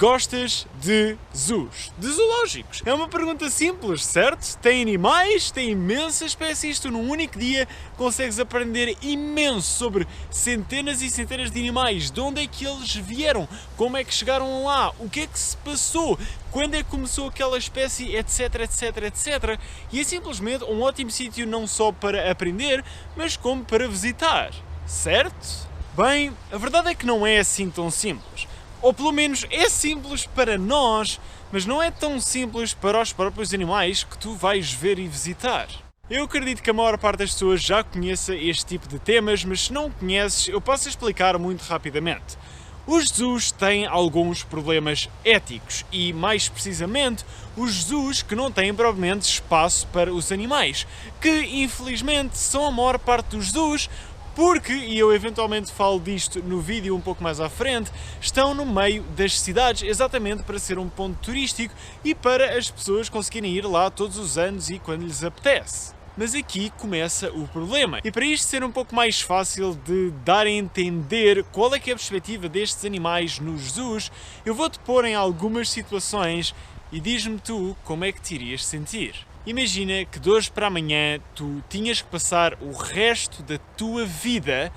Gostas de zoos? De zoológicos? É uma pergunta simples, certo? Tem animais, tem imensas espécies, tu num único dia consegues aprender imenso sobre centenas e centenas de animais, de onde é que eles vieram, como é que chegaram lá, o que é que se passou, quando é que começou aquela espécie, etc, etc, etc. E é simplesmente um ótimo sítio não só para aprender, mas como para visitar, certo? Bem, a verdade é que não é assim tão simples. Ou pelo menos é simples para nós, mas não é tão simples para os próprios animais que tu vais ver e visitar. Eu acredito que a maior parte das pessoas já conheça este tipo de temas, mas se não conheces, eu posso explicar muito rapidamente. Os zoos têm alguns problemas éticos e, mais precisamente, os zoos que não têm propriamente espaço para os animais, que infelizmente são a maior parte dos zoos, porque, e eu eventualmente falo disto no vídeo um pouco mais à frente, estão no meio das cidades exatamente para ser um ponto turístico e para as pessoas conseguirem ir lá todos os anos e quando lhes apetece. Mas aqui começa o problema, e para isto ser um pouco mais fácil de dar a entender qual é que é a perspectiva destes animais nos zoos, eu vou-te pôr em algumas situações e diz-me tu como é que te irias sentir. Imagina que de hoje para amanhã tu tinhas que passar o resto da tua vida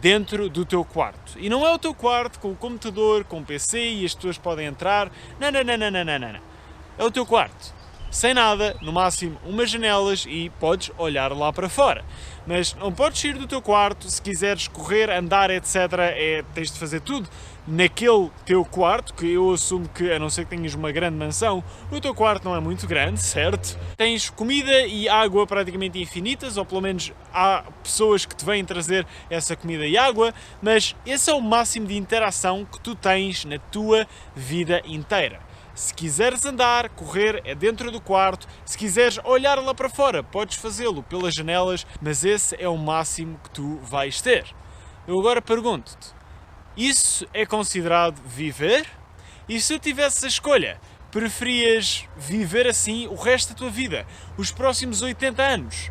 dentro do teu quarto. E não é o teu quarto com o computador, com o PC e as pessoas podem entrar. Não, não, não, não, não, não, não. É o teu quarto. Sem nada, no máximo umas janelas e podes olhar lá para fora. Mas não podes sair do teu quarto, se quiseres correr, andar, etc. Tens de fazer tudo naquele teu quarto, que eu assumo que, a não ser que tenhas uma grande mansão, o teu quarto não é muito grande, certo? Tens comida e água praticamente infinitas, ou pelo menos há pessoas que te vêm trazer essa comida e água, mas esse é o máximo de interação que tu tens na tua vida inteira. Se quiseres andar, correr, é dentro do quarto. Se quiseres olhar lá para fora, podes fazê-lo pelas janelas, mas esse é o máximo que tu vais ter. Eu agora pergunto-te, isso é considerado viver? E se tu tivesses a escolha, preferias viver assim o resto da tua vida, os próximos 80 anos?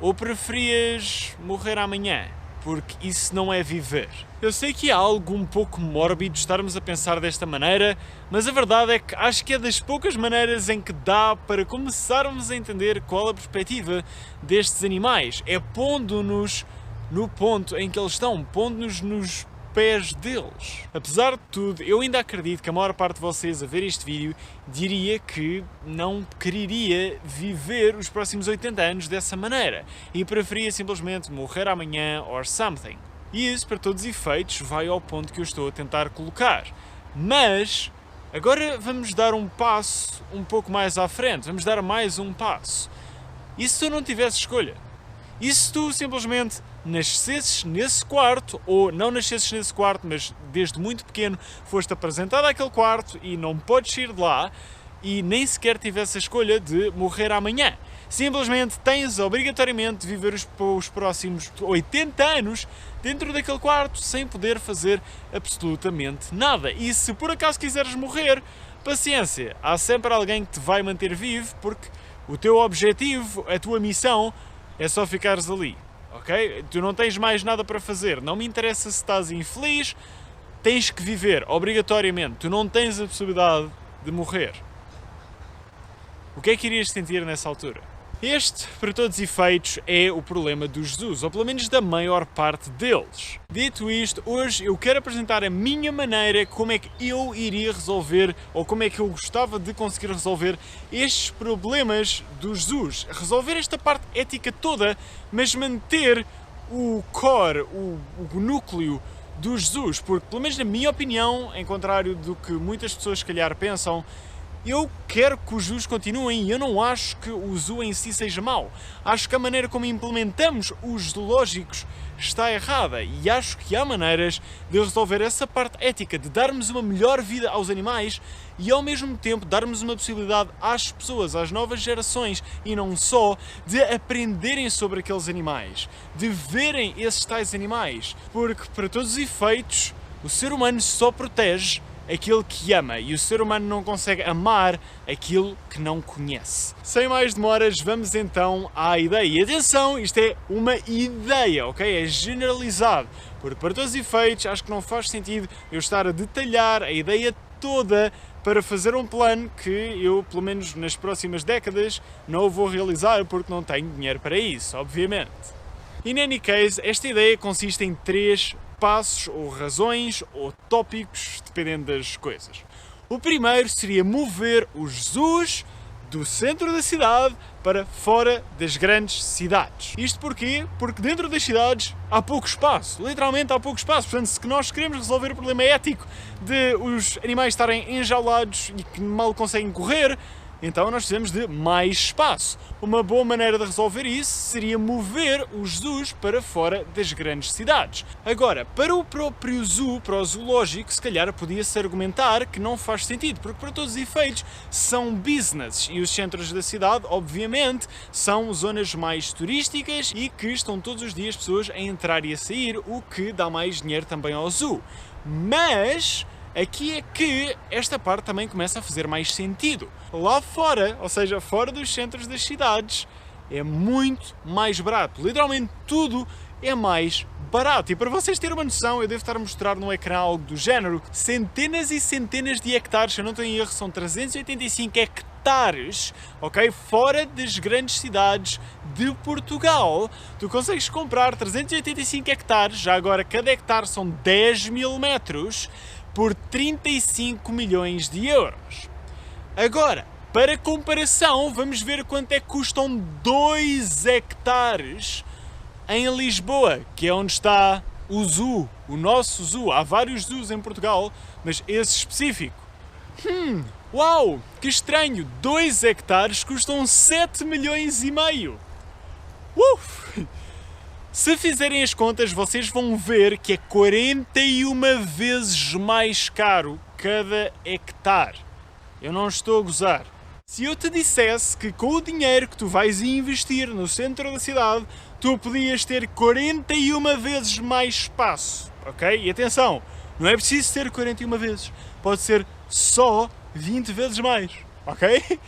Ou preferias morrer amanhã? Porque isso não é viver. Eu sei que é algo um pouco mórbido estarmos a pensar desta maneira, mas a verdade é que acho que é das poucas maneiras em que dá para começarmos a entender qual a perspectiva destes animais. É pondo-nos no ponto em que eles estão, pondo-nos nos pés deles. Apesar de tudo, eu ainda acredito que a maior parte de vocês a ver este vídeo diria que não quereria viver os próximos 80 anos dessa maneira e preferia simplesmente morrer amanhã or something. E isso, para todos os efeitos, vai ao ponto que eu estou a tentar colocar. Mas agora vamos dar um passo um pouco mais à frente, vamos dar mais um passo. E se tu não tivesse escolha? E se tu simplesmente nascesses nesse quarto, ou não nascesses nesse quarto, mas desde muito pequeno foste apresentado àquele quarto e não podes sair de lá e nem sequer tivesse a escolha de morrer amanhã? Simplesmente tens obrigatoriamente de viver os próximos 80 anos dentro daquele quarto sem poder fazer absolutamente nada. E se por acaso quiseres morrer, paciência, há sempre alguém que te vai manter vivo porque o teu objetivo, a tua missão, é só ficares ali, ok? Tu não tens mais nada para fazer, não me interessa se estás infeliz, tens que viver, obrigatoriamente, tu não tens a possibilidade de morrer. O que é que irias sentir nessa altura? Este, para todos os efeitos, é o problema dos zoos, ou pelo menos da maior parte deles. Dito isto, hoje eu quero apresentar a minha maneira como é que eu iria resolver, ou como é que eu gostava de conseguir resolver estes problemas dos zoos. Resolver esta parte ética toda, mas manter o core, o núcleo dos zoos, porque pelo menos na minha opinião, em contrário do que muitas pessoas se calhar pensam, eu quero que os zoos continuem e eu não acho que o zoo em si seja mau. Acho que a maneira como implementamos os zoológicos está errada e acho que há maneiras de resolver essa parte ética, de darmos uma melhor vida aos animais e ao mesmo tempo darmos uma possibilidade às pessoas, às novas gerações e não só, de aprenderem sobre aqueles animais, de verem esses tais animais, porque para todos os efeitos o ser humano só protege aquilo que ama e o ser humano não consegue amar aquilo que não conhece. Sem mais demoras, vamos então à ideia. E atenção, isto é uma ideia, ok? É generalizado, porque para todos os efeitos acho que não faz sentido eu estar a detalhar a ideia toda para fazer um plano que eu, pelo menos nas próximas décadas, não o vou realizar porque não tenho dinheiro para isso, obviamente. In any case, esta ideia consiste em 3 passos ou razões ou tópicos, dependendo das coisas. O primeiro seria mover os zoos do centro da cidade para fora das grandes cidades. Isto porquê? Porque dentro das cidades há pouco espaço, literalmente há pouco espaço. Portanto, se nós queremos resolver o problema ético de os animais estarem enjaulados e que mal conseguem correr, então nós precisamos de mais espaço. Uma boa maneira de resolver isso seria mover os zoos para fora das grandes cidades. Agora, para o próprio zoo, para o zoológico, se calhar podia-se argumentar que não faz sentido, porque para todos os efeitos são business e os centros da cidade, obviamente, são zonas mais turísticas e que estão todos os dias pessoas a entrar e a sair, o que dá mais dinheiro também ao zoo. Mas aqui é que esta parte também começa a fazer mais sentido. Lá fora, ou seja, fora dos centros das cidades, é muito mais barato. Literalmente tudo é mais barato. E para vocês terem uma noção, eu devo estar a mostrar no ecrã algo do género. Centenas e centenas de hectares, se eu não tenho erro, são 385 hectares, ok? Fora das grandes cidades de Portugal. Tu consegues comprar 385 hectares, já agora cada hectare são 10 mil metros, por 35 milhões de euros. Agora, para comparação, vamos ver quanto é que custam 2 hectares em Lisboa, que é onde está o zoo, o nosso zoo. Há vários zoos em Portugal, mas esse específico. Uau, que estranho! 2 hectares custam 7 milhões e meio. Se fizerem as contas, vocês vão ver que é 41 vezes mais caro cada hectare. Eu não estou a gozar. Se eu te dissesse que com o dinheiro que tu vais investir no centro da cidade, tu podias ter 41 vezes mais espaço, ok? E atenção, não é preciso ter 41 vezes, pode ser só 20 vezes mais, ok?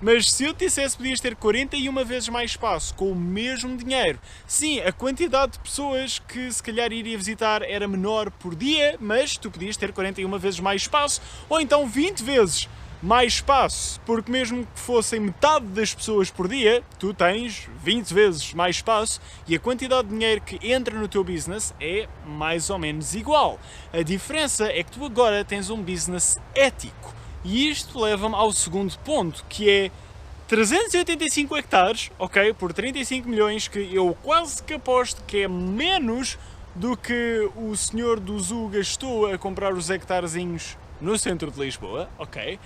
Mas se eu te dissesse que podias ter 41 vezes mais espaço com o mesmo dinheiro, sim, a quantidade de pessoas que se calhar iria visitar era menor por dia, mas tu podias ter 41 vezes mais espaço, ou então 20 vezes mais espaço, porque mesmo que fossem metade das pessoas por dia, tu tens 20 vezes mais espaço e a quantidade de dinheiro que entra no teu business é mais ou menos igual. A diferença é que tu agora tens um business ético. E isto leva-me ao segundo ponto, que é 385 hectares, ok, por 35 milhões, que eu quase que aposto que é menos do que o senhor do zoo gastou a comprar os hectarezinhos no centro de Lisboa, ok?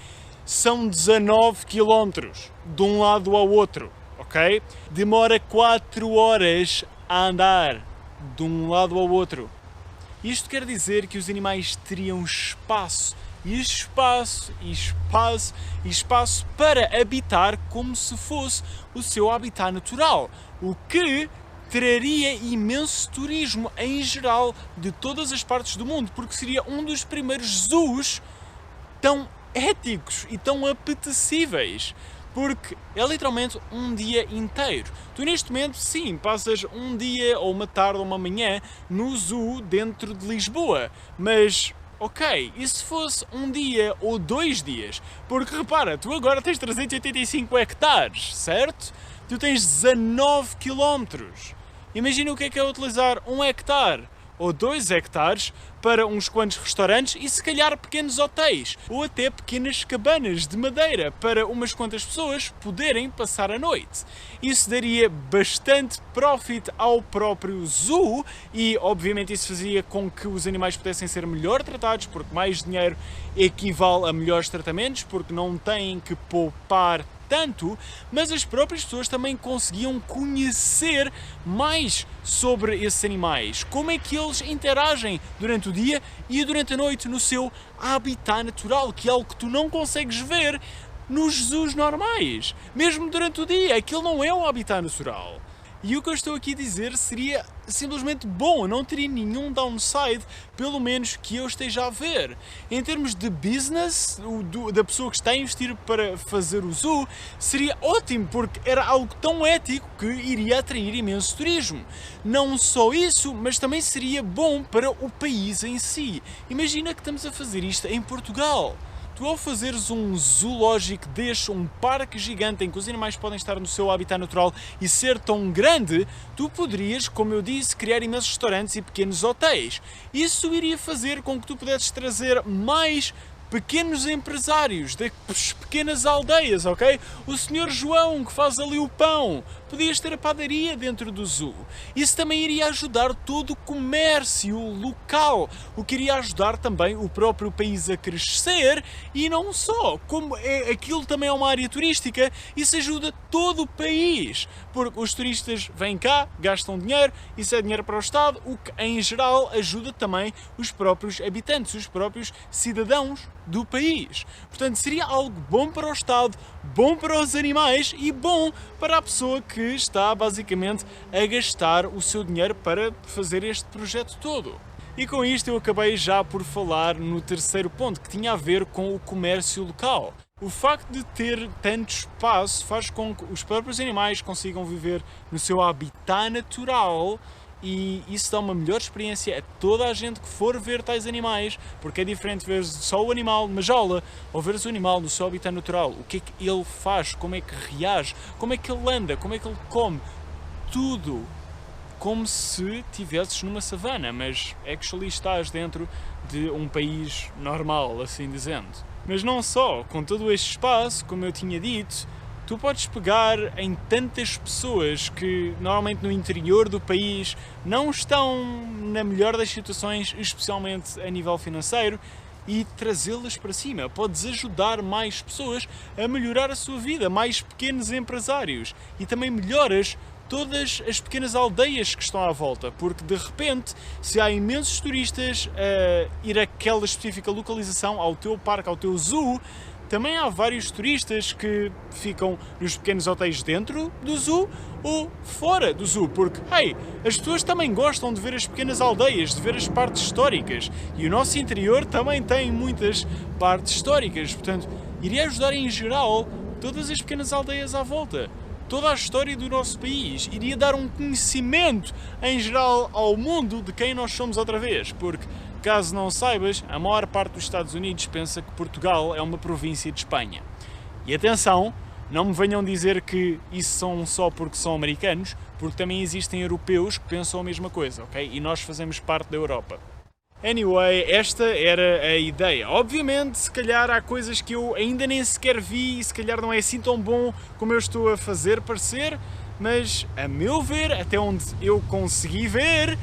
São 19 km de um lado ao outro, ok? Demora 4 horas a andar de um lado ao outro. Isto quer dizer que os animais teriam espaço para habitar como se fosse o seu habitat natural, o que traria imenso turismo em geral de todas as partes do mundo, porque seria um dos primeiros zoos tão éticos e tão apetecíveis, porque é literalmente um dia inteiro. Tu neste momento, sim, passas um dia ou uma tarde ou uma manhã no zoo dentro de Lisboa, mas ok, e se fosse um dia ou 2 dias? Porque repara, tu agora tens 385 hectares, certo? Tu tens 19 km. Imagina o que é utilizar 1 hectare ou 2 hectares para uns quantos restaurantes e se calhar pequenos hotéis ou até pequenas cabanas de madeira para umas quantas pessoas poderem passar a noite. Isso daria bastante profit ao próprio zoo e obviamente isso fazia com que os animais pudessem ser melhor tratados, porque mais dinheiro equivale a melhores tratamentos, porque não têm que poupar tanto, mas as próprias pessoas também conseguiam conhecer mais sobre esses animais, como é que eles interagem durante o dia e durante a noite no seu habitat natural, que é algo que tu não consegues ver nos zoos normais. Mesmo durante o dia, aquilo não é um habitat natural. E o que eu estou aqui a dizer seria simplesmente bom, não teria nenhum downside, pelo menos que eu esteja a ver. Em termos de business, da pessoa que está a investir para fazer o zoo, seria ótimo, porque era algo tão ético que iria atrair imenso turismo. Não só isso, mas também seria bom para o país em si. Imagina que estamos a fazer isto em Portugal. Tu, ao fazeres um zoológico deste, um parque gigante em que os animais podem estar no seu habitat natural e ser tão grande, tu poderias, como eu disse, criar imensos restaurantes e pequenos hotéis. Isso iria fazer com que tu pudesses trazer mais pequenos empresários das pequenas aldeias, ok? O senhor João que faz ali o pão, podias ter a padaria dentro do zoo. Isso também iria ajudar todo o comércio local, o que iria ajudar também o próprio país a crescer e não só, como aquilo também é uma área turística, isso ajuda todo o país, porque os turistas vêm cá, gastam dinheiro, isso é dinheiro para o Estado, o que em geral ajuda também os próprios habitantes, os próprios cidadãos do país. Portanto, seria algo bom para o Estado, bom para os animais e bom para a pessoa que está basicamente a gastar o seu dinheiro para fazer este projeto todo. E com isto eu acabei já por falar no terceiro ponto, que tinha a ver com o comércio local. O facto de ter tanto espaço faz com que os próprios animais consigam viver no seu habitat natural e isso dá uma melhor experiência a toda a gente que for ver tais animais, porque é diferente ver só o animal numa jaula ou ver o animal no seu habitat natural. O que é que ele faz, como é que reage, como é que ele anda, como é que ele come, tudo como se estivesses numa savana, mas actually estás dentro de um país normal, assim dizendo. Mas não só, com todo este espaço, como eu tinha dito, tu podes pegar em tantas pessoas que normalmente no interior do país não estão na melhor das situações, especialmente a nível financeiro, e trazê-las para cima. Podes ajudar mais pessoas a melhorar a sua vida, mais pequenos empresários, e também melhoras todas as pequenas aldeias que estão à volta, porque de repente, se há imensos turistas a ir àquela específica localização, ao teu parque, ao teu zoo, também há vários turistas que ficam nos pequenos hotéis dentro do zoo ou fora do zoo, porque, hey, as pessoas também gostam de ver as pequenas aldeias, de ver as partes históricas, e o nosso interior também tem muitas partes históricas, portanto, iria ajudar em geral todas as pequenas aldeias à volta. Toda a história do nosso país, iria dar um conhecimento em geral ao mundo de quem nós somos outra vez, porque, caso não saibas, a maior parte dos Estados Unidos pensa que Portugal é uma província de Espanha. E atenção, não me venham dizer que isso são só porque são americanos, porque também existem europeus que pensam a mesma coisa, ok? E nós fazemos parte da Europa. Anyway, esta era a ideia. Obviamente, se calhar há coisas que eu ainda nem sequer vi e se calhar não é assim tão bom como eu estou a fazer parecer, mas a meu ver, até onde eu consegui ver,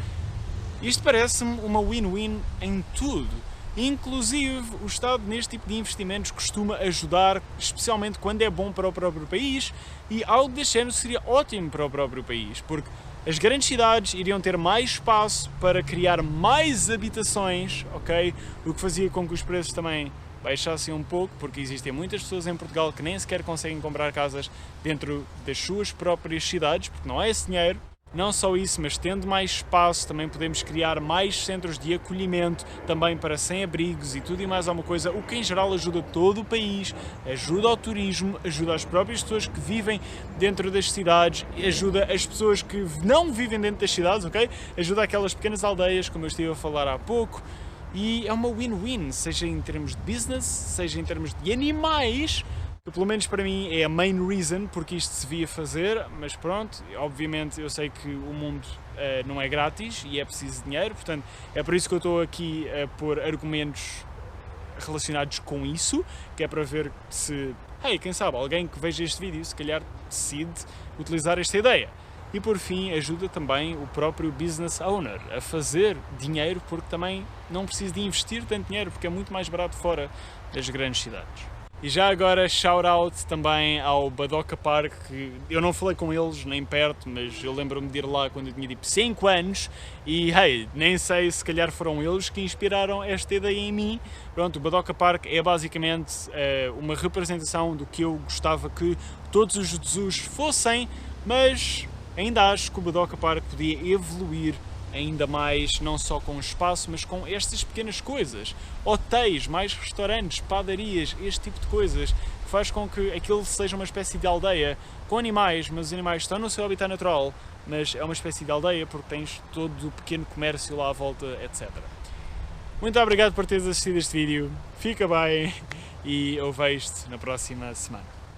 isto parece-me uma win-win em tudo. Inclusive, o Estado neste tipo de investimentos costuma ajudar, especialmente quando é bom para o próprio país, e algo deste género seria ótimo para o próprio país, porque as grandes cidades iriam ter mais espaço para criar mais habitações, ok? O que fazia com que os preços também baixassem um pouco, porque existem muitas pessoas em Portugal que nem sequer conseguem comprar casas dentro das suas próprias cidades, porque não há esse dinheiro. Não só isso, mas tendo mais espaço também podemos criar mais centros de acolhimento também para sem-abrigos e tudo e mais alguma coisa, o que em geral ajuda todo o país, ajuda ao turismo, ajuda as próprias pessoas que vivem dentro das cidades, ajuda as pessoas que não vivem dentro das cidades, ok? Ajuda aquelas pequenas aldeias, como eu estive a falar há pouco, e é uma win-win, seja em termos de business, seja em termos de animais, que pelo menos para mim é a main reason porque isto se devia fazer, mas pronto, obviamente eu sei que o mundo não é grátis e é preciso dinheiro, portanto é por isso que eu estou aqui a pôr argumentos relacionados com isso, que é para ver se, hey, quem sabe, alguém que veja este vídeo se calhar decide utilizar esta ideia. E por fim ajuda também o próprio business owner a fazer dinheiro, porque também não precisa de investir tanto dinheiro, porque é muito mais barato fora das grandes cidades. E já agora, shout-out também ao Badoca Park, que eu não falei com eles nem perto, mas eu lembro-me de ir lá quando eu tinha tipo 5 anos e, hey, nem sei se calhar foram eles que inspiraram esta ideia em mim. Pronto, o Badoca Park é basicamente uma representação do que eu gostava que todos os zoos fossem, mas ainda acho que o Badoca Park podia evoluir ainda mais, não só com o espaço, mas com estas pequenas coisas. Hotéis, mais restaurantes, padarias, este tipo de coisas, que faz com que aquilo seja uma espécie de aldeia com animais, mas os animais estão no seu habitat natural, mas é uma espécie de aldeia porque tens todo o pequeno comércio lá à volta, etc. Muito obrigado por teres assistido este vídeo, fica bem e eu vejo-te na próxima semana.